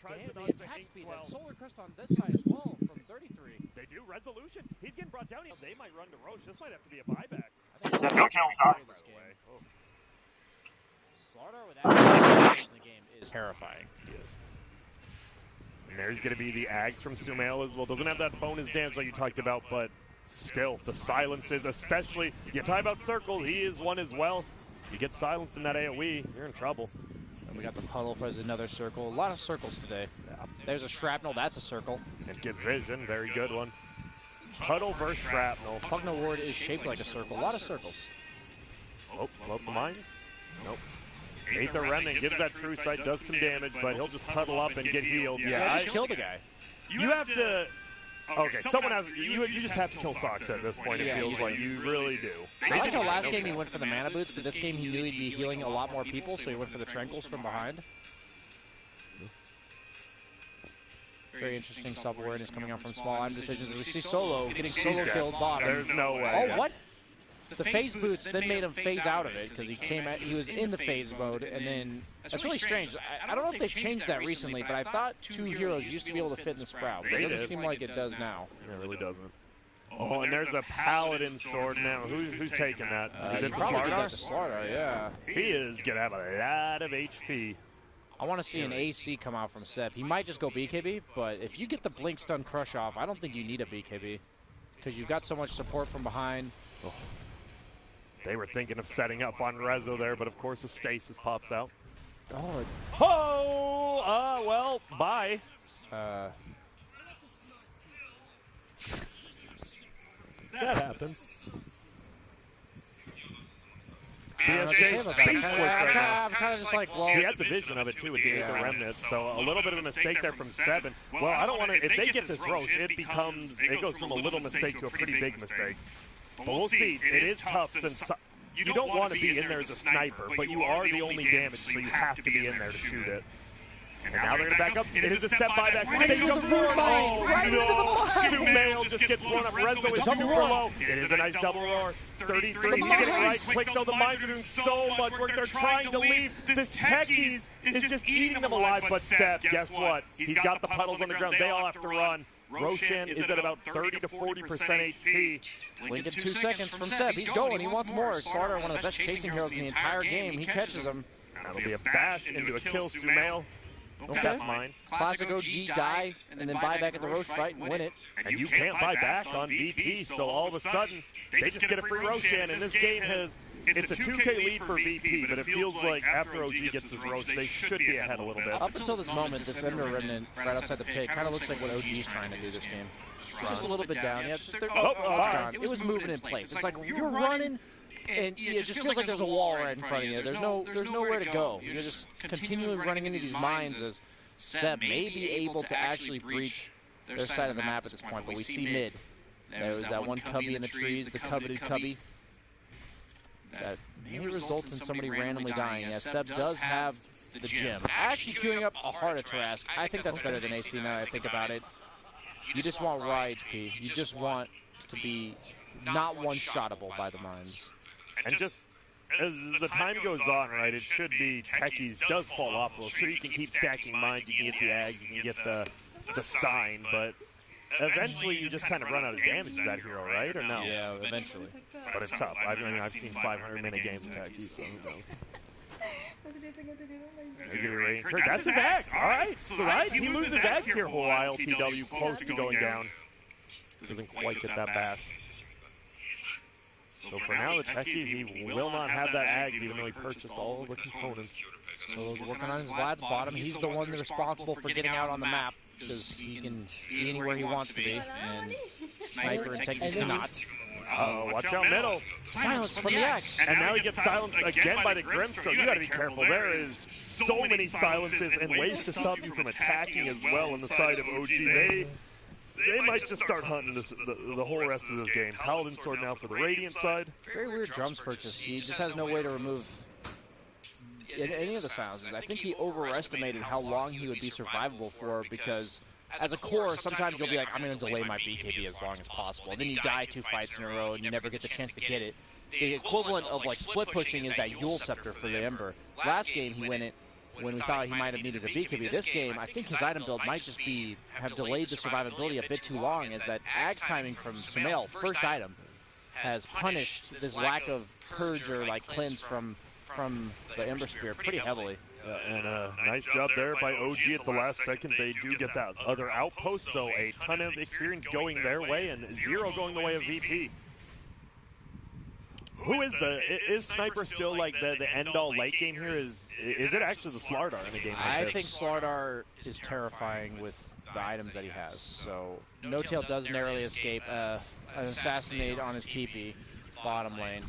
the attack speed and Solar Crest on this side as well from 33. They do. Resolution. He's getting brought down. They might run to Roche. This might have to be a buyback. Slardar without in the game is terrifying. He is. And there's going to be the Ags from Sumail as well. Doesn't have that bonus damage like you talked about, but still, the silences, especially, you talk about Circle, he is one as well. You get silenced in that AoE, you're in trouble. And we got the puddle for another circle. A lot of circles today. Yeah. There's a shrapnel, that's a circle. It gives vision, very good one. Puddle versus shrapnel. Pugna Ward is shaped like a circle, a lot of circles. Oh, float the mines? Nope. Ate the Remnant, gives that true sight, does some damage, but he'll just puddle up and get healed. Yeah, just kill the guy. You have to... Okay, someone has... You just have to kill Sox at this point, it feels like. You really do. I like how last game he went for the mana boots, but this game he knew he'd be healing a lot more people, so he went for the Tranquils from behind. Very interesting self-awareness coming out from small item decisions. We see Solo getting solo killed bottom. There's no way. Oh, what? The phase boots then made him phase out of it because he was in the phase mode, and then that's really strange. I don't know if they've changed that recently, but I thought 2 heroes used to be able to fit in the Sprout. It doesn't seem like it does now. It really doesn't. Oh, and there's a Paladin sword now. Who's taking that? Is it Slardar? Yeah. He is gonna have a lot of HP. I want to see an AC come out from Seb. He might just go BKB, but if you get the Blink Stun Crush off, I don't think you need a BKB because you've got so much support from behind. Oh. They were thinking of setting up on Rezo there, but of course the stasis pops out. Oh, well, bye. That happens. I'm kind of just like, well... He had the vision of it, too, with the Remnant, so a little bit of a mistake there from Seven. Well, I don't want to... If they get this Roche, it goes from a little mistake to a pretty big mistake. But we'll see. It is tough since you don't want to be in there as a sniper, but you are the only damage, so you have to be in there to shoot it. And now they're going to back up. It is a step buyback. Right into the mine! Right into the mine! Sumail just gets blown up. Rezo is super low. It is a nice double roar. 33, he's getting right quick though. The mines are doing so much work. They're trying to leave. This Techies is just eating them alive, but Seb, guess what? He's got the puddles on the ground. They all have to run. Roshan is at about 30 to 40% HP. Blink in 2 seconds from Seb. He's going. He wants more. Slardar, one of the best chasing heroes in the entire game. He catches him. That'll be a bash into a kill, Sumail. Okay. That's mine. Classic OG, die, and then buy back at the Roche fight and win it. And you can't buy back on VP, so all of a sudden, they just get a free Roshan, and this game has... It's a 2K lead for VP, but it feels like after OG gets this Roche, they should be ahead a little bit. Up until this moment, this Ender Remnant right outside the pit kind of looks like what OG is trying to do this game. Just a little bit down. Yeah, it's gone. It was moving in place. It's like you're running, and it just feels like there's a wall right in front of you. There's nowhere to go. You're just continually running into these mines as Seb may be able to actually breach their side of the map at this point, but we see mid. There was that one cubby in the trees, the coveted cubby. That may result in somebody randomly dying. Yeah, Seb does have the gym. Actually queuing up a Heart of Tarrasque. I think that's better than AC now that I think about it. You just want raw HP. You just want to be not one-shottable by the mines. And just as the time goes on, right, it should be Techies does fall off a little. Sure, you can keep stacking mines, you can get the Ag, you can get the sign, but eventually you just kind of run out of damage to that hero, right? Or no? Yeah, eventually. But it's tough. I mean, I've seen 500-minute games of Techies, so who knows? That's his Axe, alright. So right, he loses Axe here for a while, TW, close to going down. Doesn't quite get that bash. So for now, the Techies, he will not have that Ags, even though he purchased all the components. So he's working on his Vlad's bottom. He's the one responsible for getting out on the map, because he can be anywhere he wants to be, and Sniper and Techies cannot. Uh-oh, watch out middle. Silence from the Axe. And now he gets silenced again by the Grimstroke. You gotta be careful. There is so many silences and ways to stop you from attacking as well on the side of OG. They might just start hunting the whole rest of this game. Paladin sword now for the Radiant side. Very weird drums purchase. He just has no way to remove any of the silences. I think he overestimated how long he would be survivable for, because as a core, sometimes you'll be like, I'm going to delay my BKB as long as possible. Then you die 2 fights in a row and you never get the chance to get it. The equivalent of like split pushing is that Yule Scepter for the Ember. Last game he went when we thought he might have needed a BKB. This game, I think his item build might just have delayed the survivability a bit too long, as that Ag's timing from Sumail, first item, has punished this lack of purge or like cleanse from the Ember Spear pretty heavily. And a nice job there by OG at the last second. They do get that other outpost, so a ton of experience going their way, and 0 going the way of VP. Is Sniper still like the end-all late game here? Is it actually the Slardar in a game like I this? think Slardar is terrifying with the items that he has. So No Tail does narrowly escape an assassinate on his TP bottom lane.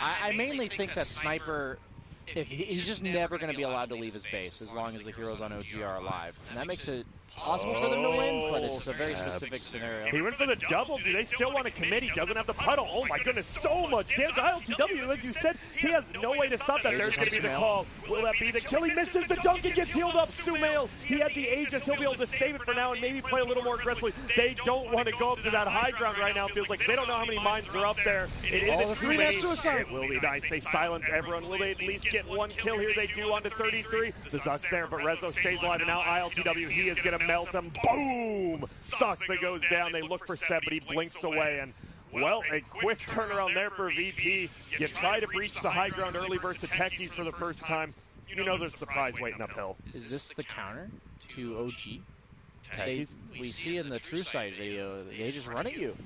I mainly think that Sniper, he's just never going to be allowed to leave his base as long as the heroes on OG are alive. And that makes it possible for them to win, but it's a very specific scenario. He went for the double. Do they still want to commit? He doesn't have the puddle. Oh my goodness, so much damage. ILTW, as you said, he has no way to stop that. There's going to be the call. Will that be the kill? He misses the dunk and gets healed up. Sumail, he had the Aegis. He'll be able to save it for now and maybe play a little more aggressively. They don't want to go up to that high ground right now. It feels like they don't know how many mines are up there. It is too many. It will be nice. They silence everyone. Will they at least get one kill here? They do on to 33. The Zuck's there, but Rezo stays alive. And now ILTW, he is going to melt him. Boom! Saksa goes down. They look for Seb, but he blinks away. And, well, a quick turnaround there for VP. You try to breach the high ground early versus Techies for the first time. You know there's a surprise waiting uphill. Is this the counter to OG? We see in the True Sight video, they just run at you.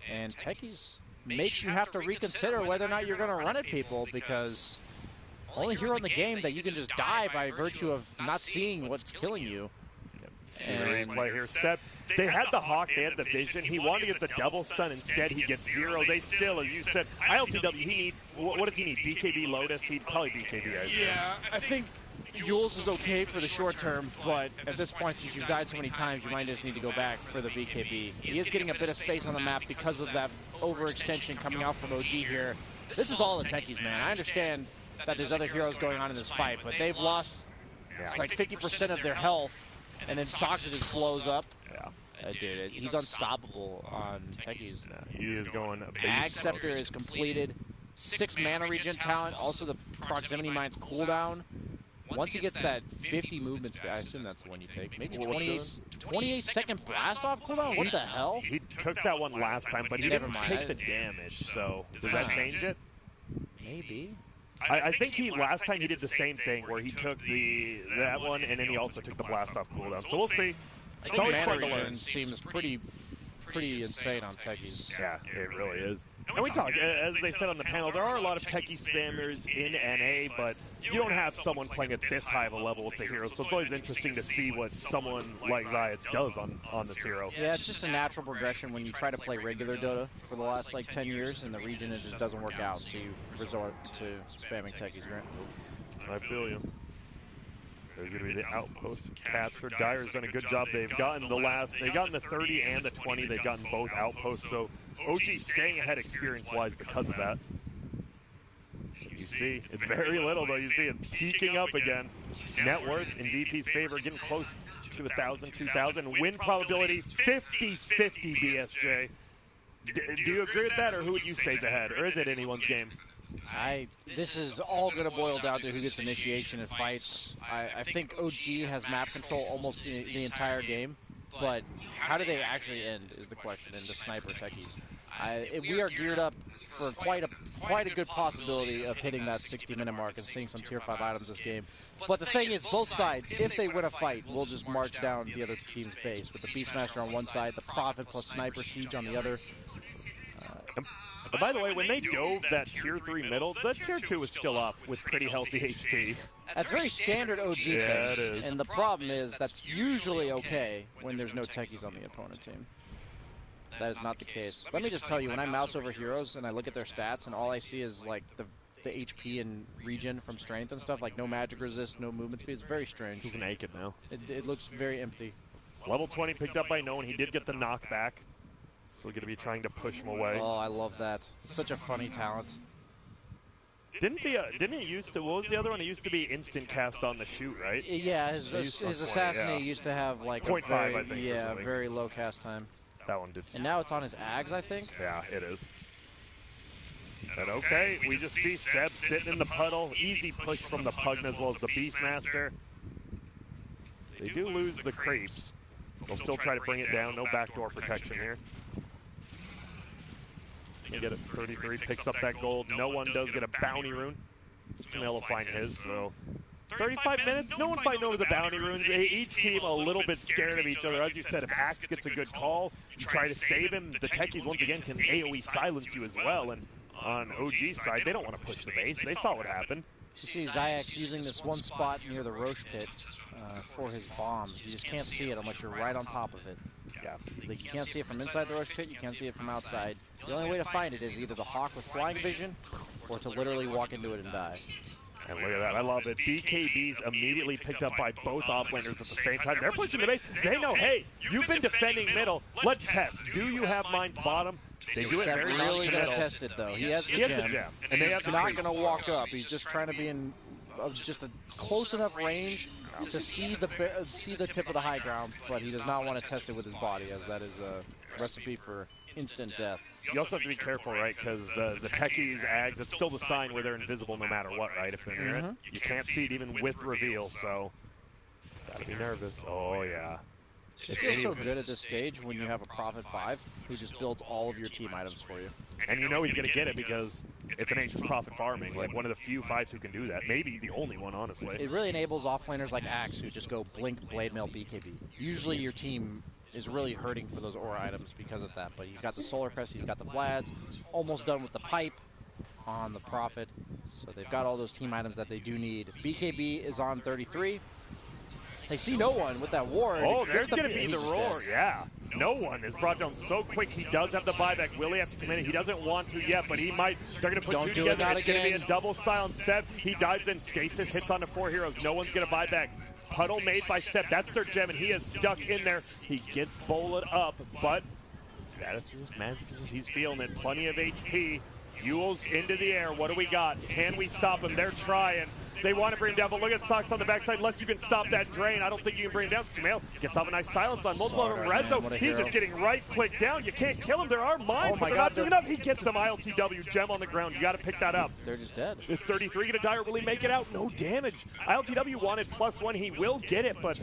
And Techies makes you have to reconsider whether or not you're going to run at people, because only hero in the game that you can just die by virtue of not seeing what's killing you. And replay here. Seb, they had the Hawk, they had the vision. He wanted to get the double stun. Instead, he gets 0. They still, as you said, ILTW, he needs, what does he need? BKB Lotus? He'd probably BKB. Yeah, I think Yules is okay for the short term, but at this point, since you've died so many times, you might just need to go back for the BKB. He is getting a bit of space on the map because of that overextension coming out from OG here. This is all the Techies, man. I understand that there's other heroes going on in this fight, but they've lost like 50% of their health. And then Soxa just blows up. Yeah. Dude, he's unstoppable on Techies. He is going Ag Scepter is completed. 6 mana regen talent. Also the proximity mine's cooldown. Once he gets that 50 movement speed, I assume that's the one you take. Maybe 28 second blast off cooldown? What the hell? He took that one last time, but he didn't take the damage. So does that change it? Maybe. I think last time he did the same thing where he took that one and then he also took the blast off cooldown. So we'll see. It's always fun to learn. Seems pretty insane on Techies. Yeah, it really is. And we talk, as they said on the panel, there are a lot of Techie spammers in NA, but you don't have someone playing at this high of a level with the hero, so it's always interesting to see what someone like Zayats does on this hero. Yeah, it's just a natural progression when you try to play regular Dota for the last like 10 years, and the region it just doesn't work out, so you resort to spamming Techies, right? I feel you. There's going to be the outpost capture. Dyer's done a good job. They've gotten the 30 and the 20. They've gotten both outposts, so OG staying ahead experience-wise because of that. You see, it's very little, though. You see it peaking up again. Net worth in VP's favor, getting close to 1,000, 2,000. Win probability, 50-50 BSJ. Do you agree with that, or who would you say is ahead? Or is it anyone's game? This is all going to boil down to who gets initiation in fights. I think OG has map control almost the entire game, but how do they actually end is the question in the Sniper Techies. We are geared up for quite a good possibility of hitting that 60-minute mark and seeing some tier 5 items this game. But the thing is, both sides, if they win a fight, will just march down the other team's base with the Beastmaster on one side, the Prophet plus Sniper Siege on the other. But by the way, when they dove that tier 3 middle, the tier 2 was still up with pretty healthy HP. That's very standard OG thing. Yeah, it is. And the problem is that's usually okay when there's no Techies on the opponent team. That is not the case. Let me just tell you, when I mouse over heroes and I look at their stats and all I see is like the HP and regen from strength and stuff, like no magic resist, no movement speed, it's very strange. He's naked now. It looks very empty. Level 20 picked up by no one. He did get the knockback. Still going to be trying to push him away. Oh, I love that. Such a funny talent. Didn't it used to, what was the other one? It used to be instant cast on the shoot, right? Yeah, his assassinate used to have like 0.5, I think. Very low cast time. That one did. And now it's on his Ags, I think? Yeah, it is. And okay, we just see Seb sitting in the puddle. Easy push from the Pugna as well as the Beastmaster. They do lose the creeps. They'll still try to bring it down. No backdoor protection here. They get it. 33 picks up that gold. No one does get a bounty rune. Sumail will find his, so 35 minutes, no one fighting over the bounty runes. Each team a little bit scared of each other. As you said, if Axe gets a good call, you try to save him. The techies, once again, can AoE silence you as well. And on OG's side, they don't want to push the base. They saw what happened. You see Zayac using this one spot near the Roche pit for his bombs. You just can't see it unless you're right on top of it. Yeah. Like, you can't see it from inside the Roche pit, you can't see it from outside. The only way to find it is either the Hawk with flying vision, or to literally walk into it and die. And look at that, I love it. BKB's immediately picked up by both offlaners at the same time. They're pushing the base. They know, hey, you've been defending middle. Let's test. Do you have mines bottom? They do it very really going to test it, though. He has the gem. And they have not going to walk up. He's just trying to be in just a close enough range to see the tip of the high ground, but he does not want to test it with his body, as that is a recipe for instant death. You also have to be careful, right? Because the techies, Ags, it's still the sign where they're invisible no matter what, right? If they're near it, you can't see it even with reveal, so gotta be nervous. Oh, yeah. It feels so good at this stage when you have a Prophet 5 who just builds all of your team items for you. And you know he's going to get it because it's an Ancient Prophet farming, like one of the few 5s who can do that. Maybe the only one, honestly. It really enables offlaners like Axe who just go blink, blade mail, BKB. Usually your team is really hurting for those aura items because of that, but he's got the Solar Crest, he's got the Vlads, almost done with the pipe on the Prophet, so they've got all those team items that they do need. BKB is on 33. They see no one with that ward. Oh, there's going to be the roar, yeah. No one is brought down so quick. He does have the buyback. Will he have to come in? He doesn't want to yet, but he might. They're going to put two together. It's going to be a double silence. Seb, he dives in. Stasis hits on the 4 heroes. No one's going to buy back. Puddle made by Seb. That's their gem, and he is stuck in there. He gets bowled up, but status resist magic. He's feeling it. Plenty of HP. Yule's into the air. What do we got? Can we stop him? They're trying. They want to bring him down, but look at Sox on the backside. Unless you can stop that drain, I don't think you can bring him down. Sumail gets off a nice silence on multiple of them. Rezo, he's just getting right-clicked down. You can't kill him. There are mines, but they're not doing enough. He gets some ILTW gem on the ground. You got to pick that up. They're just dead. Is 33 going to die or will he make it out? No damage. ILTW wanted +1. He will get it, but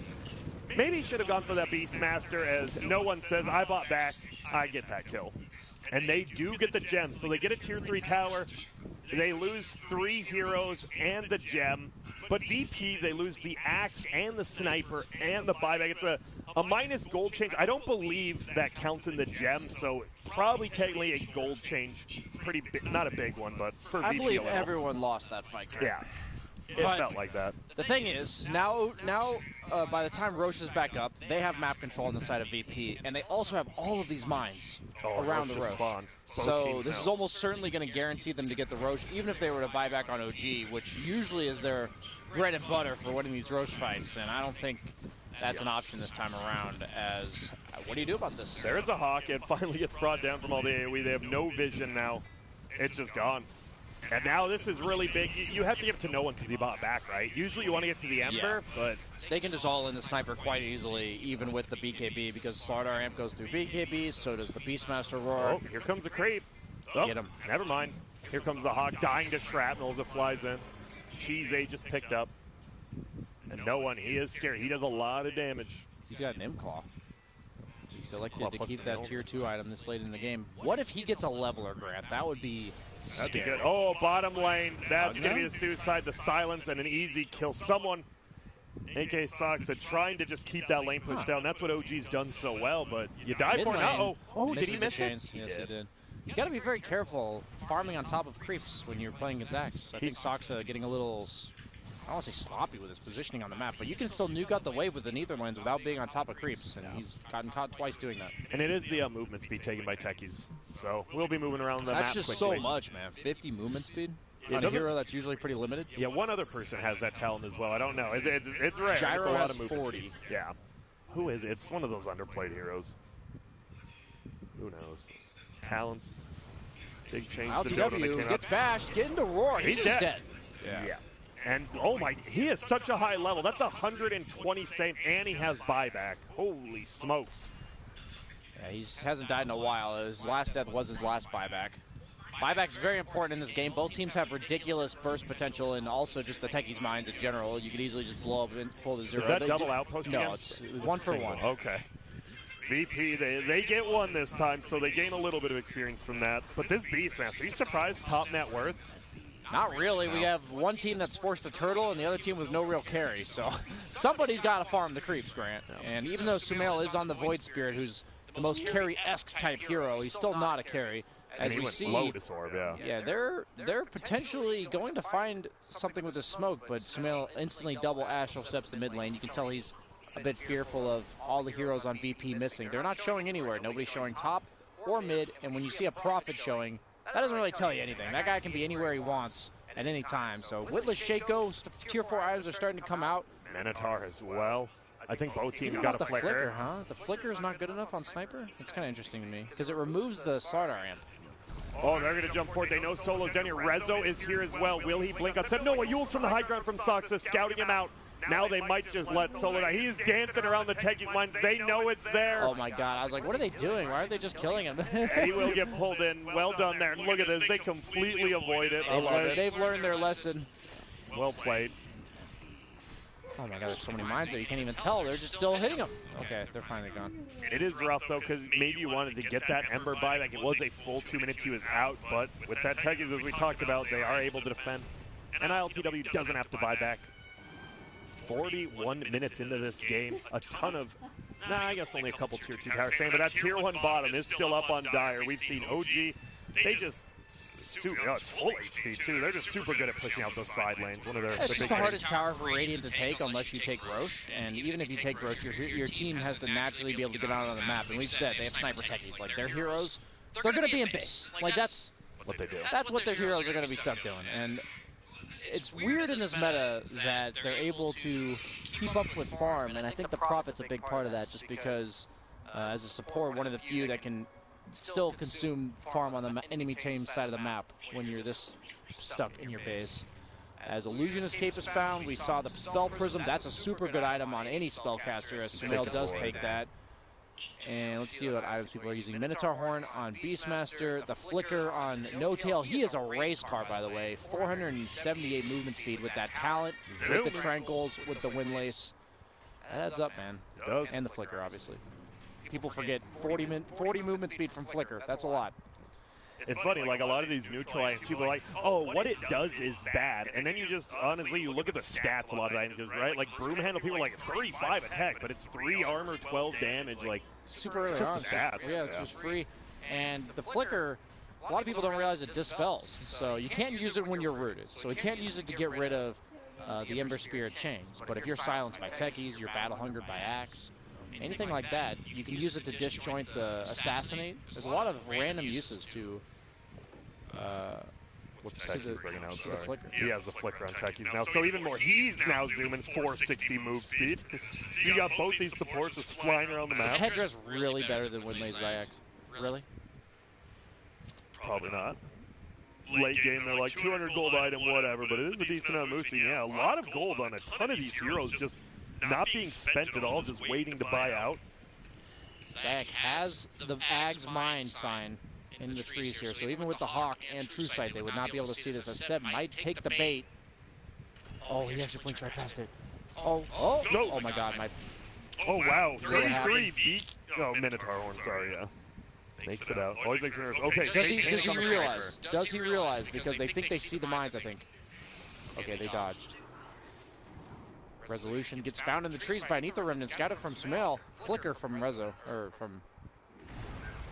maybe he should have gone for that Beastmaster, as no one says, I bought back, I get that kill. And they do get the gem, so they get a tier 3 tower. They lose 3 heroes and the gem. But VP, they lose the Axe and the Sniper and the buyback. It's a minus gold change. I don't believe that counts in the gem, so probably technically a gold change. Pretty big, not a big one, but for VP. I believe everyone lost that fight. Yeah, it felt like that. The thing is, now by the time Roche is back up, they have map control on the side of VP, and they also have all of these mines around the Roche. So this is almost certainly going to guarantee them to get the Roche, even if they were to buy back on OG, which usually is their bread and butter for winning these Roche fights, and I don't think that's an option this time around. As what do you do about this? There is a Hawk. It finally gets brought down from all the AoE. They have no vision now. It's just gone. And now this is really big. You have to give it to no one because he bought back, right? Usually you want to get to the Ember, but they can just all in the Sniper quite easily, even with the BKB, because Slardar Amp goes through BKB, so does the Beastmaster Roar. Oh, here comes the creep. Oh, get him. Never mind. Here comes the Hawk dying to shrapnel as it flies in. Cheese A just picked up. And no one, he is scared. He does a lot of damage. He's got an Imclaw. He selected to keep that tier 2 item this late in the game. What if he gets a leveler, Grant? That would be That'd be good. Oh, bottom lane. That's going to be the suicide, the silence, and an easy kill. Someone, AK Sox, trying to just keep that lane pushed down. That's what OG's done so well, but you die for it. Oh, did he miss it? Yes, he did. You got to be very careful farming on top of creeps when you're playing against Axe. I think Sox getting a little, I don't want to say sloppy with his positioning on the map, but you can still nuke out the wave with the Nether lanes without being on top of creeps, and he's gotten caught twice doing that. And it is the movement speed taken by techies, so we'll be moving around the map quickly. That's just so much, man. 50 movement speed on a hero that's usually pretty limited. Yeah, one other person has that talent as well. I don't know. It's rare. Gyro it's a lot has of 40. Yeah. Who is it? It's one of those underplayed heroes. Who knows? Talents. Big change. LTW gets bashed, get into Roar. He's dead. Yeah. And, oh my, he is such a high level. That's 120 save, and he has buyback. Holy smokes. Yeah, he hasn't died in a while. His last death was his last buyback. Buyback is very important in this game. Both teams have ridiculous burst potential and also just the techies' minds in general. You could easily just blow up and pull the 0. Is that double outpost again? No, it's 1 for 1. Okay. VP, they get 1 this time, so they gain a little bit of experience from that. But this Beastmaster, are you surprised top net worth? Not really. We have one team that's forced a turtle and the other team with no real carry. So somebody's got to farm the creeps, Grant. And even though Sumail is on the Void Spirit, who's the most carry-esque type hero, he's still not a carry. As we see, Lotus-orb, yeah, they're potentially going to find something with the smoke, but Sumail instantly double Astral Steps the mid lane. You can tell he's a bit fearful of all the heroes on VP missing. They're not showing anywhere. Nobody's showing top or mid, and when you see a Prophet showing, that doesn't really tell you anything. That guy can be anywhere he wants at any time. So Witless Shaco, tier 4 items are starting to come out. Minotaur as well. I think both teams Even got a flicker. flicker. Huh? The flicker is not good enough on Sniper? It's kind of interesting to me, because it removes the Slardar amp. Oh, they're going to jump forward. They know Solo's down here. Rezo is here as well. Will he blink on set? No, a Yules from the high ground from Soxa, scouting him out. Now they might just let Solo die. He is dancing around the techies' lines. They know it's there. Oh my god, I was like, what are they doing? Why aren't they just killing him? He will get pulled in. Well done there. And look at this. They completely avoid it. I love it. They've learned their lesson. Well played. Oh my god, there's so many mines there. You can't even tell. They're just still hitting them. Okay, they're finally gone. It is rough, though, because maybe you wanted to get that Ember buyback. It was a full 2 minutes he was out, but with that techies, as we talked about, they are able to defend. And ILTW doesn't have to buy back. 41 minutes into this game, a ton of, I guess only a couple tier 2 towers staying, but that tier 1 bottom is still up on Dire. We've seen OG, they just, it's full HP too. They're just super good at pushing out those side lanes. One of their it's just big the hardest tower for Radiant to take unless you take Roche, and even if you take Roche, your team has to naturally be able to get out on the map, and we've said they have sniper techies. Like, their heroes, they're going to be in base. Like, that's what they do. That's what their heroes are going to be stuck doing, and it's weird in this meta that they're able to keep up with farm, and I think the Prophet's a big part of that, just because as a support, one of the few that can still consume farm on the enemy team side of the map when you're this stuck in your base. As Illusionist Cape is found, we saw the Spell Prism. That's a super good item on any spellcaster, as Sumail does take that. And let's see what items people are using. Minotaur Horn on Beastmaster, the Flicker on No Tail. He is a race car, by the way. 478 movement speed with that talent, with the Tranquils, with the Windlace. That adds up, man. It does. And the Flicker, obviously. People forget 40 movement speed from Flicker. That's a lot. It's funny, like a lot of these neutral items, people are like, oh, what it does is bad. And then you just, honestly, you look at the stats a lot of items, right? Like Broom Handle, people are like 35 attack, but it's 3 armor, 12 damage, like, super early just on. the stats. Yeah, it's just free. And the Flicker, a lot of people don't realize it dispels. So you can't use it when you're rooted. So you can't use it to get rid of the Ember Spirit chains. But if you're silenced by techies, you're battle hungered by axe, anything like that, you can use it to disjoint the assassinate. There's a lot of random uses to what's Techies bringing out? Sorry. Flicker. He has the Flicker on Techies now. So even more, he's now zooming 460 move speed. So you got both these supports just flying around the Is map. headdress really better than Windlace Zayax? Really? Probably not. Late game, they're like 200 gold item, whatever, but it is a decent amount of move speed. Yeah, a lot of gold on a ton of these heroes just not being spent at all, just waiting to buy out. Zayac has the Ag's Mind sign in the trees here, so even with the Hawk and True Sight, they would not be able to see this. As Seb might take the bait. Oh, he actually blinked right past it. Oh, no. Oh my god, my... Oh, wow. 33 beak. Oh, Minotaur Horn, sorry, yeah. Makes it out. Always makes me nervous. Okay, does he realize? Does he realize? Because they think they see the mines, I think. Okay, they dodged. Resolution gets found in the trees by an Ether Remnant, scouted from Sumail. Flicker from Rezo, or from...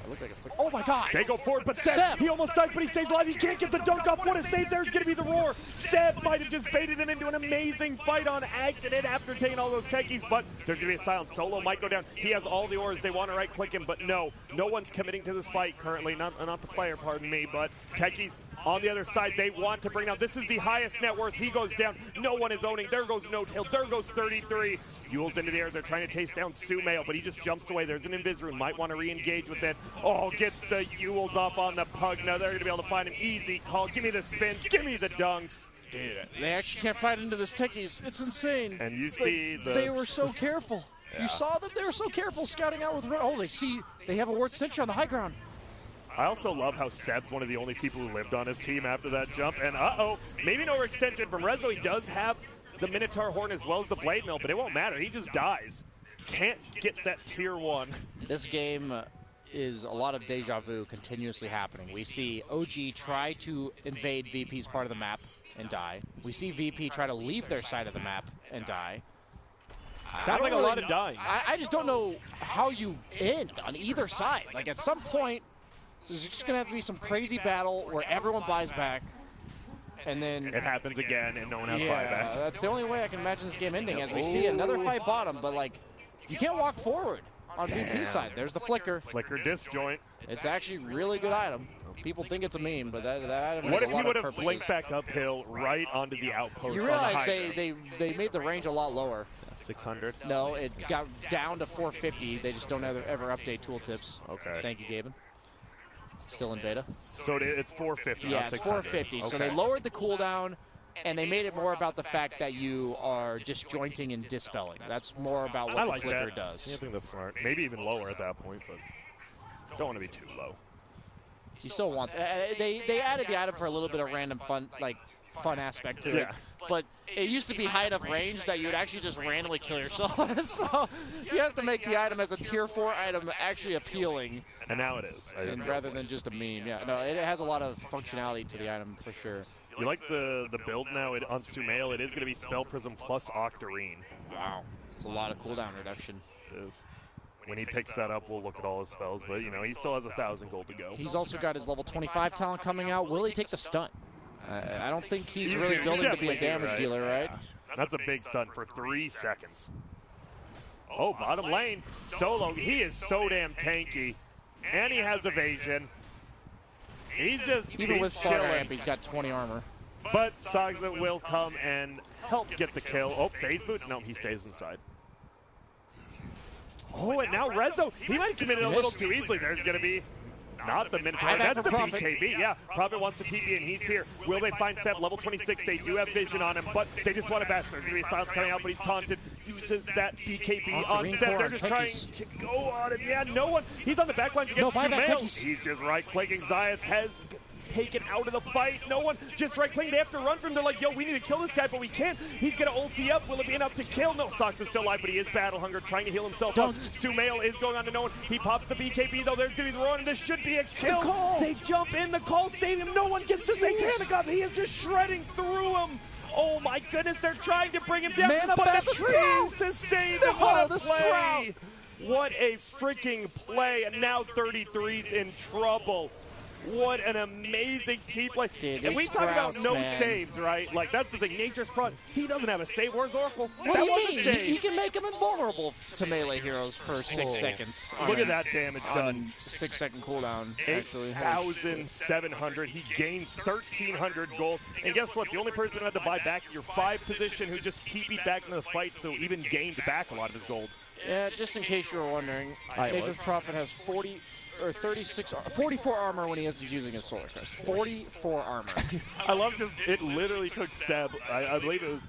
It looked like a flicker. Oh my god! They go forward, but Seb, he almost dies, but he stays alive. He can't get the dunk off. What a save there's going to be the roar. Seb might have just baited him into an amazing fight on accident after taking all those techies, but there's going to be a silence. Solo might go down. He has all the ores. They want to right-click him, but no one's committing to this fight currently. Not the player, pardon me, but techies on the other side, they want to bring down. This is the highest net worth. He goes down. No one is owning. There goes No Tail. There goes 33. Yules into the air. They're trying to chase down Sumail, but he just jumps away. There's an Invis Rune. Might want to re-engage with it. Oh, gets the Yules off on the Pug. Now they're going to be able to find him. Easy call. Give me the spins. Give me the dunks. Dude, they actually can't fight into this techies. It's insane. And you see they were so careful. Yeah. You saw that they were so careful scouting out with... Oh, they have a ward sentry on the high ground. I also love how Seb's one of the only people who lived on his team after that jump. And maybe no extension from Rezo. He does have the Minotaur Horn as well as the Blade Mill, but it won't matter. He just dies. Can't get that tier 1. This game is a lot of deja vu continuously happening. We see OG try to invade VP's part of the map and die. We see VP try to leave their side of the map and die. Sounds like a lot of dying. I just don't know how you end on either side. Like, at some point, there's just going to have to be some crazy battle where everyone buys back, and then it happens again, and no one has buyback. That's the only way I can imagine this game ending, as we see another fight bottom, but, like, you can't walk forward on VP's side. There's the flicker. Flicker disjoint. It's actually a really good item. People think it's a meme, but that item what has if a he lot would of have purposes. blinked back uphill right onto the outpost? You realize they made the range a lot lower. 600? No, it got down to 450. They just don't ever update tooltips. Okay. Thank you, Gaben. Still in beta. So it's 450, Yeah, not it's 600. 450. Okay. So they lowered the cooldown, and they made it more about the fact that you are disjointing and dispelling. That's more about what the flicker does. Yeah, I think that's smart. Maybe even lower at that point, but don't want to be too low. You still want they added the item for a little bit of random fun aspect to it. But it used to be high enough range that you would actually just randomly kill yourself. So you have to make the item as a tier 4 item actually appealing. And now it is. And rather than just a meme. Yeah, no, it has a lot of functionality to the item for sure. You like the build now on Sumail? It is going to be Spell Prism plus Octarine. Wow. It's a lot of cooldown reduction. It is. When he picks that up, we'll look at all his spells, but, you know, he still has 1,000 gold to go. He's also got his level 25 talent coming out. Will he take the stun? I don't think he's really building to be a damage dealer, right? That's a big stun for 3 seconds. Oh, bottom lane. Solo, he is so damn tanky. And he has evasion. He's just Even with Saga Amp, he's got 20 armor. But Saga will come and help get the kill. Oh, phase boots? No, he stays inside. Oh, and now Rezo, he might have committed a little too easily. There's going to be not the Minotaur, that's the BKB. Yeah, Prophet wants the TP, and he's here. Will they find Seb? Level 26, they do have vision on him, but they just want to bash. There's going to be a silence coming out, but he's taunted. Uses that BKB on Seb. They're just trying to go on him. Yeah, no one. He's on the back lines against Sumail. He's just right-clicking. Zayas has taken out of the fight. No one just right-clicking. They have to run from him. They're like, yo, we need to kill this guy, but we can't. He's going to ulti up. Will it be enough to kill? No, Sox is still alive, but he is battle hunger, trying to heal himself up. Sumail is going on to no one. He pops the BKB, though. There's going to be the run, and this should be a kill. They jump in. The call save him. No one gets the Satanic up. He is just shredding through him. Oh, my goodness. They're trying to bring him down, but the trees to save him. What a play. What a freaking play. And now 33's in trouble. What an amazing team play. Dude, and we talk about no saves, right? Like, that's the thing. Nature's Front, he doesn't have a save. Where's Oracle? What do you mean? He can make him invulnerable to melee heroes for 6 seconds. Look at that damage done. 6-second cooldown, actually. 8,700. He gains 1,300 gold. And guess what? The only person who had to buy back your 5 position who just TP'd back into the fight, so even gained back a lot of his gold. Yeah, just in case you were wondering, Nature's Prophet has 44 armor when he isn't using his Solar Crest. 44 armor. I love just, it literally took Seb, I believe it was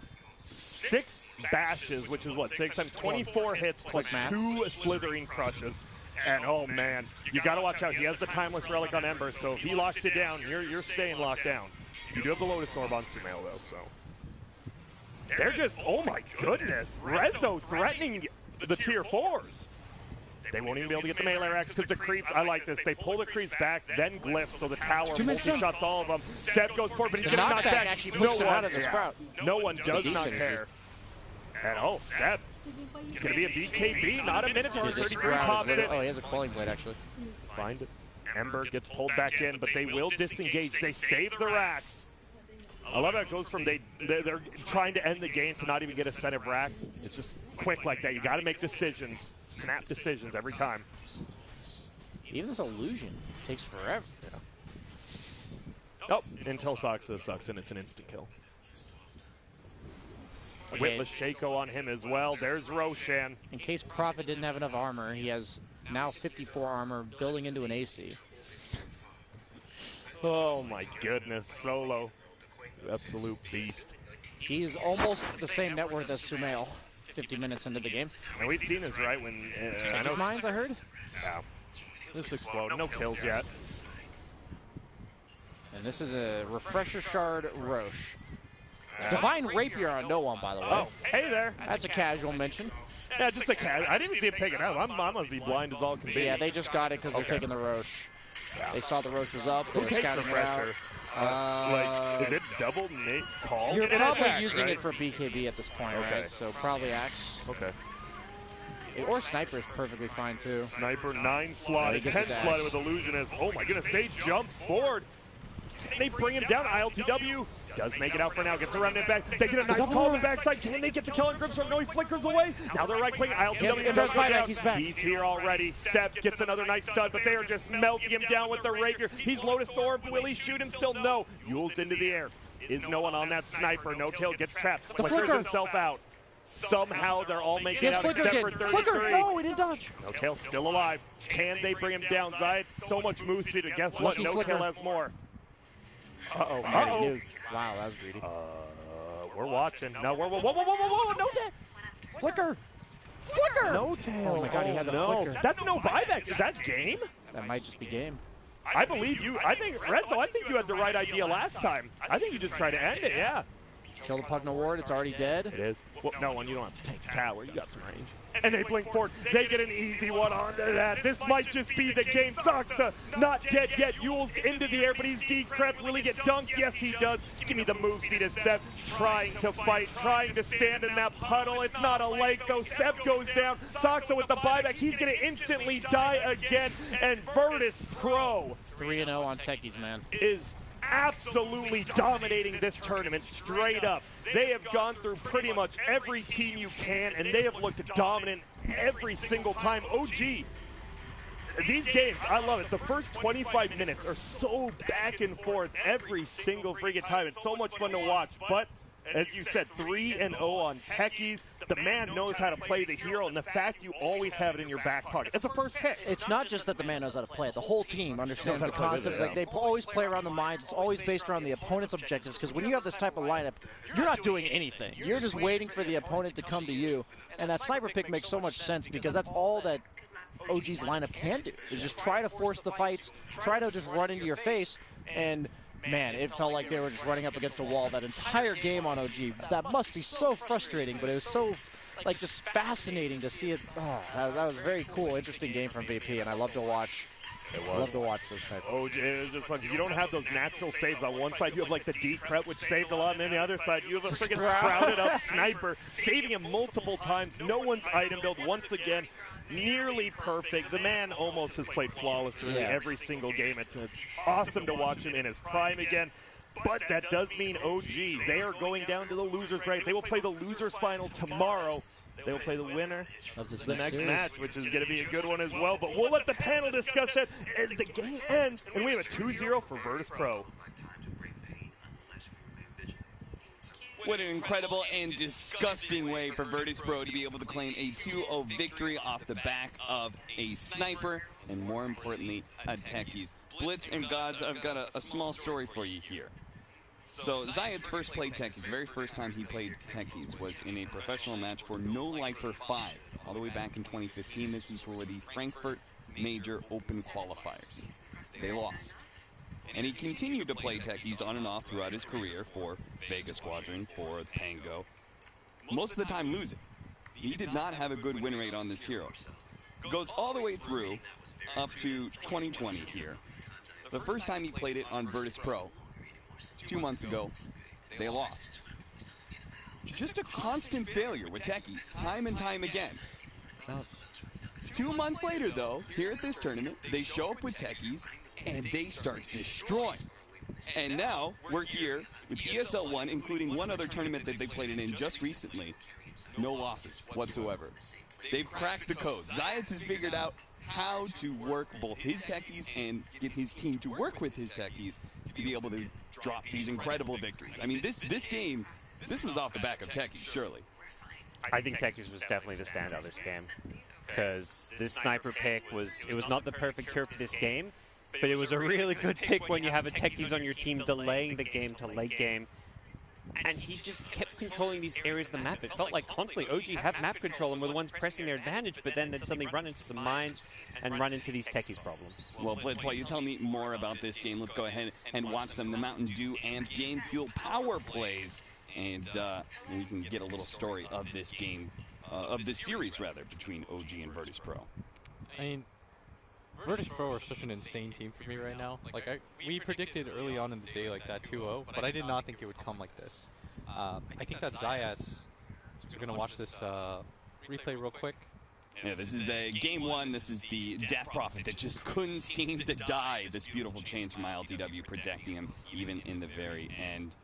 6 bashes, which is what, 6 times 24 hits plus 2 slithering crushes. And oh man, you gotta watch out. He has the Timeless Relic on Ember, so if he locks you down, you're staying locked down. You do have the Lotus Orb on Sumail though, so. They're just, oh my goodness. Rezo threatening the tier 4s. They won't even be able to get the melee racks because the creeps, I like this. They pull the creeps back, then glyphs, so the tower multi-shots all of them. Seb goes forward, but he's getting knocked back. No one does not care. And oh, Seb, it's going to be a BKB, not a Minotaur. 33 pops it. Oh, he has a Quelling Blade, actually. Find it. Ember gets pulled back in, but they will disengage. They save the racks. I love how it goes from they're trying to end the game to not even get a set of racks. It's just quick like that. You got to make decisions, snap decisions every time. Even this illusion takes forever. Yeah. Oh, until Soxa sucks and it's an instant kill. Witless Shaco on him as well. There's Roshan. In case Prophet didn't have enough armor, he has now 54 armor building into an AC. Oh my goodness, Solo. Absolute beast. He's almost the same net worth as Sumail 50 minutes into the game. And we've seen this, right? When I know mines, I heard? Yeah. This explode. No kills yet. And this is a Refresher Shard Roche. Divine Rapier on no one, by the way. Oh, hey there. That's a casual mention. Yeah, just a casual. I didn't even see him pick it up. I must be blind as all can be. Yeah, they just got it because they're taking the Roche. They saw the Roche was up. They were scouting it out. Like, is it double Nate call? You're probably Axe, using right? it for BKB at this point, right? So probably Axe. Okay. Or Sniper is perfectly fine, too. Sniper, 9 slotted, 10 slotted with Illusionist. Oh my goodness, they jump forward. They bring him down. ILTW does make it out for now. Gets around and back. They get a nice call on the backside. Can they get the kill on Grimstorm? No, he flickers away. Now they're right clicking. ILTW does go down. He's back. He's here already. Seb gets another nice stud, but they are just melting him down with the Rapier. He's Lotus Orb. Will he shoot him still? No. Yule's into the air. Is no one on that Sniper. No Tail gets trapped. Flickers himself out. Somehow they're all making it out except for 33. Flicker! No, he didn't dodge. No Tail still alive. Can they bring him down? Zayat, so much move speed, but guess what? No Tail has more. Uh-oh. Uh-oh. Wow, that was greedy. We're watching. No, whoa, no Tail. Flicker! No Tail. Oh my god, he had the flicker. That's no buyback. Is that game? That might just be game. I believe you. I think, Renzo, I think you had the right idea last time. I think you just tried to end it, yeah. Kill the Putnam Award, it's already dead. It is. Well, no one, you don't have to take the tower. You got some range. And they blink forward. They get an easy one onto that. This might just be the game. Saksa not dead yet. Yule's into the air, but he's decrept. Will he get dunked? Yes, he does. Give me the move speed as Seb trying to fight, trying to stand in that puddle. It's not a lake, though. Seb goes down. Saksa with the buyback. He's going to instantly die again. And Virtus Pro 3-0 on Techies, man. Is absolutely dominating this tournament straight up. They have gone through pretty much every team you can, and they have looked dominant every single time. OG, these games, I love it. The first 25 minutes are so back and forth every single freaking time. It's so much fun to watch, but as you said, 3-0 on Techies. The man knows how to play the hero, and the fact you always have it in your back pocket. It's a first pick. It's not just that the man knows how to play it. The whole team understands the concept. Like, they always play around the minds. It's always based around the opponent's objectives, because when you have this type of lineup, you're not doing anything. You're just waiting for the opponent to come to you. And that sniper pick makes so much sense, because that's all that OG's lineup can do, is just try to force the fights, try to just run into your face, and man, it felt like they were just running up against a wall that entire game on OG. That must be so frustrating, but it was so, like, just fascinating to see it. Oh, that was a very cool, interesting game from VP, and I love to watch. I love to watch those types. Oh, it was just fun. You don't have those natural saves. On one side, you have, like, the decrep, which saved a lot, and then the other side, you have a freaking sprouted-up sniper, saving him multiple times. No one's item build once again. Nearly perfect. The man almost has played flawlessly every single game. It's awesome to watch him in his prime again. But that does mean OG, they are going down to the loser's break. They will play the loser's final tomorrow. They will play the winner of the next match, which is going to be a good one as well. But we'll let the panel discuss that as the game ends. And we have a 2-0 for Virtus Pro. What an incredible and disgusting way for Virtus Pro to be able to claim a 2-0 victory off the back of a sniper and, more importantly, a Techies. Blitz and Gods, I've got a small story for you here. So Zayat's first played Techies, the very first time he played Techies was in a professional match for No Lifer 5, all the way back in 2015. This was for the Frankfurt Major Open Qualifiers. They lost. And he continued to play Techies on and off throughout his career for Vega Squadron, for Pango, most of the time losing. He did not have a good win rate on this hero. Goes all the way through up to 2020 here. The first time he played it on Virtus Pro, 2 months ago, they lost. Just a constant failure with Techies, time and time again. 2 months later, though, here at this tournament, they show up with Techies, and they start destroying. And now, we're here with ESL One, including one other tournament that they played in just recently. No losses whatsoever. They've cracked the code. Zayat has figured out how to work both his Techies and get his team to work with his Techies to be able to drop these incredible victories. I mean, this game, this was off the back of Techies, surely. I think Techies was definitely the standout this game, because this sniper pick was not the perfect cure for this game, but it was a really good pick when you have a Techies on your team delaying the game to late game. and he just kept controlling these areas of the map. It felt like constantly OG have map control and were the ones pressing their advantage, but then they'd suddenly run into some mines and run into these techies problems. Well, Blitz, while you tell me more about this game, let's go ahead and watch some the Mountain Dew and Game Fuel power plays, and we can get a little story of this game, of this series rather, between OG and Virtus Pro. I mean, Virtus Pro are such an insane team for me right now. Like, we predicted early on in the day like that 2-0, but I did not think it would come like this. I think that Zayats, we're going to watch this replay real quick. Yeah, this is a game one. This is the Death Prophet that just couldn't seem to die. This beautiful chains from ILTW protecting him even in the very end.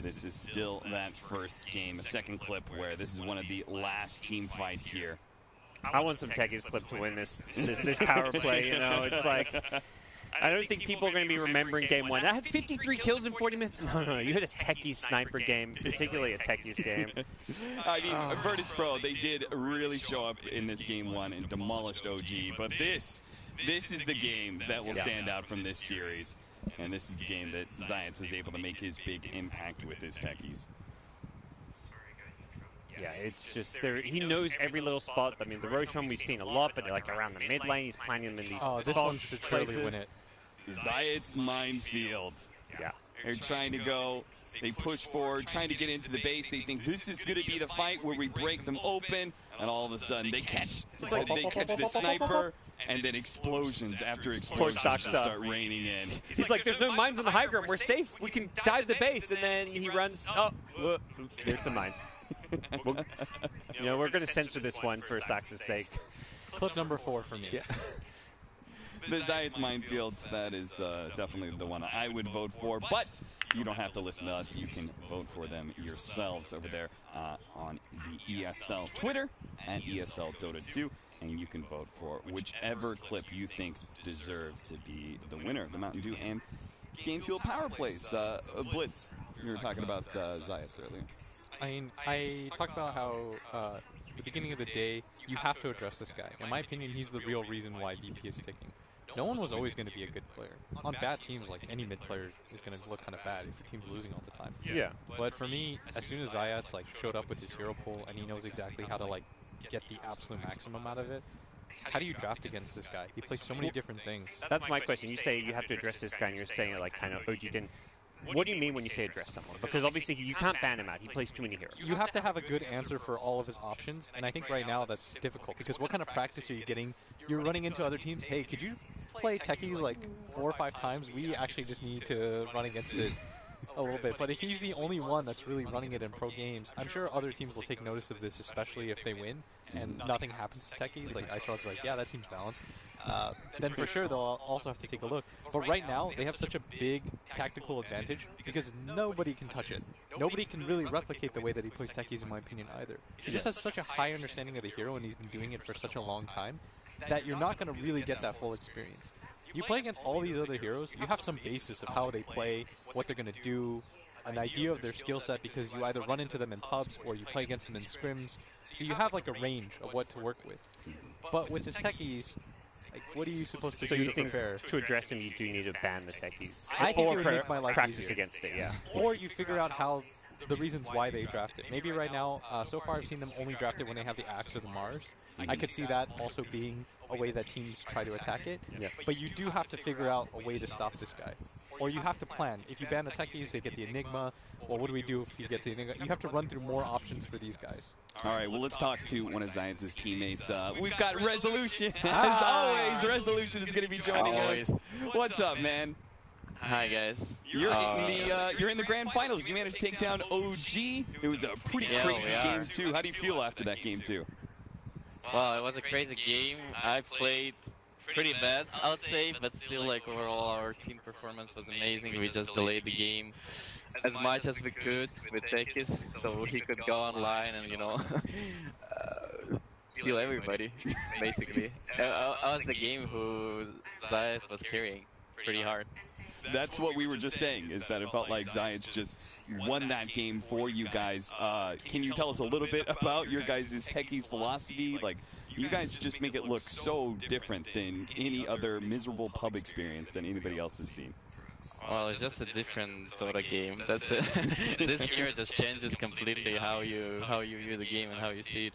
This is still that first game, a second clip where this is one of the last team fights here. I want some techies clip to win this power play, you know. It's like, I don't think people are going to be remembering game one. I had 53 kills in 40 minutes. No, you had a techie sniper game, particularly a techies game. I mean, Virtus Pro, they did really show up in this game one and demolished OG, but this is the game that will stand out from this series. And this is the game that Zayats is able to make his big impact with his techies. Yeah, it's just he knows every little spot. I mean, the Roshan we've seen a lot, but like around the mid lane, he's planting them in these this one should surely win it. Zayats minefield. Yeah. They're trying to go, they push forward, trying to get into the base. They think this is going to be the fight where we break them open, and all of a sudden they catch the sniper, and then explosions after explosions just start raining in. He's like, there's no mines on the high ground, we're safe, we can dive the base, and then he runs, there's the mine. You know, we're going to censor this one for Sax's sake. Clip number 4 for me. Yeah. The Zayats minefield, that is definitely the one I would vote for, but you don't have to listen to us. You can vote for them yourselves over there on the ESL Twitter, at ESL Dota 2, and you can vote for whichever clip you think deserved to be the winner of the Mountain Dew and Game Fuel power plays. Blitz, you were talking about Zayats earlier. I mean, I talked about how at the beginning of the day, you have to address this guy. In my opinion, he's the real reason why VP is sticking. No one was always going to be a good player. On bad teams, like, any mid player is going to look kind of bad if the team's losing all the time. Yeah. But for me, as soon as Zayats like showed up with his hero pool and he knows exactly how to like get the absolute maximum out of it, how do you draft against this guy? He plays so many different things. That's my question. You say you have to address this guy, and you're saying, like, kind of, OG didn't. What do you mean when you say address someone? Because obviously you can't ban him out. He plays too many heroes. You have to have a good answer for all of his options, and I think right now that's difficult because what kind of practice are you getting? You're running into other teams. Hey, could you play techies like 4 or 5 times? We actually just need to run against it a little bit. But if he's the only one that's really running it in pro games, I'm sure other teams will take notice of this, especially if they win and nothing happens to techies. Like Ice Rod's like, yeah, that seems balanced. Then for sure they'll also have to take a look. But right now, they have such a big tactical advantage because nobody can touch it. Nobody can really replicate the way that he plays techies, in my opinion, either. He just has such a high understanding of the hero, and he's been doing it for such a long time, that you're not going to really get that full experience. You play against all these other heroes, you have some basis of how they play, what they're going to do, an idea of their skill set because you either run into them in pubs or you play against them in scrims. So you have like a range of what to work with. But with his techies, like, what are you supposed to do to prepare? To address him, you do need to ban the techies. I think it would make my life practice easier. against it, yeah. Or you figure out how the reasons why they draft it. Maybe right now, so far I've seen them only draft it when they have the Axe or the Mars. I could see that also being a way that teams try to attack it. Yeah. But you do have to figure out a way to stop this guy. Or you have to plan. If you ban the techies, they get the Enigma. Well, what do we do if he gets the Enigma? You have to run through more options for these guys. All right, well, let's talk to one of Zayats' teammates. We've got Resolution. As always, Resolution is going to be joining us. What's up, man? Hi, guys. You're in the grand finals. You managed to take down OG. It was a pretty crazy game, too. How do you feel after that game, too? Well, it was a crazy game. I played pretty bad, I would say, but still, like, overall, our team performance was amazing. We just delayed the game as much as we could with Tekis, so he could go online and, you know, kill everybody, basically. I was the game who Zayas was carrying pretty hard. That's what we were just saying, is that it felt like Zayats just won that game for you guys. Can you tell us a little bit about your guys' techies philosophy? Like, you guys just make it look so different than any other miserable pub experience than anybody else has seen. Well, it's just a different Dota game. That's it. This hero just changes completely how you view the game and how you see it.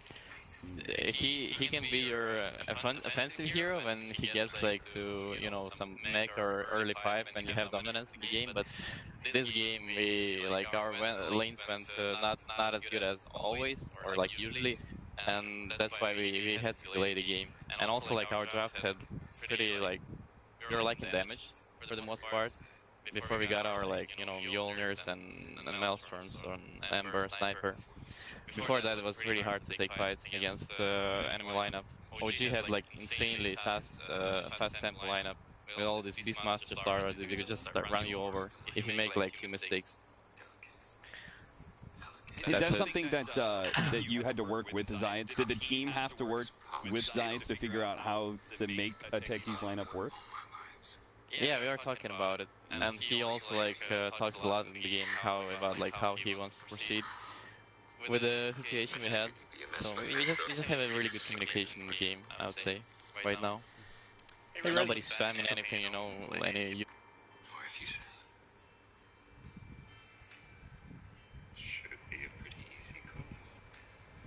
He can be your offensive hero when he gets like to some mech or early pipe and you have dominance in the game. But this game we like our lanes went not as good as always or like usually, and that's why we had to delay the game. And also like our draft had pretty like we were lacking damage for the most part before we got our like Mjolnirs and Maelstorms on Ember Sniper. Before that, it was really hard to take fights against enemy lineup. OG had like insanely fast tempo lineup with all these Beastmaster stars that could just start run you over if you make like 2 mistakes. Is that something that that you had to work with Zayats? Did the team have to work with Zayats to figure out how to make a Techies lineup work? Yeah, we are talking about it, and he also like talks a lot in the game about like how he wants to proceed with the situation we had. So we just have a really good communication in the game, I would say, right now. Nobody's spamming anything, any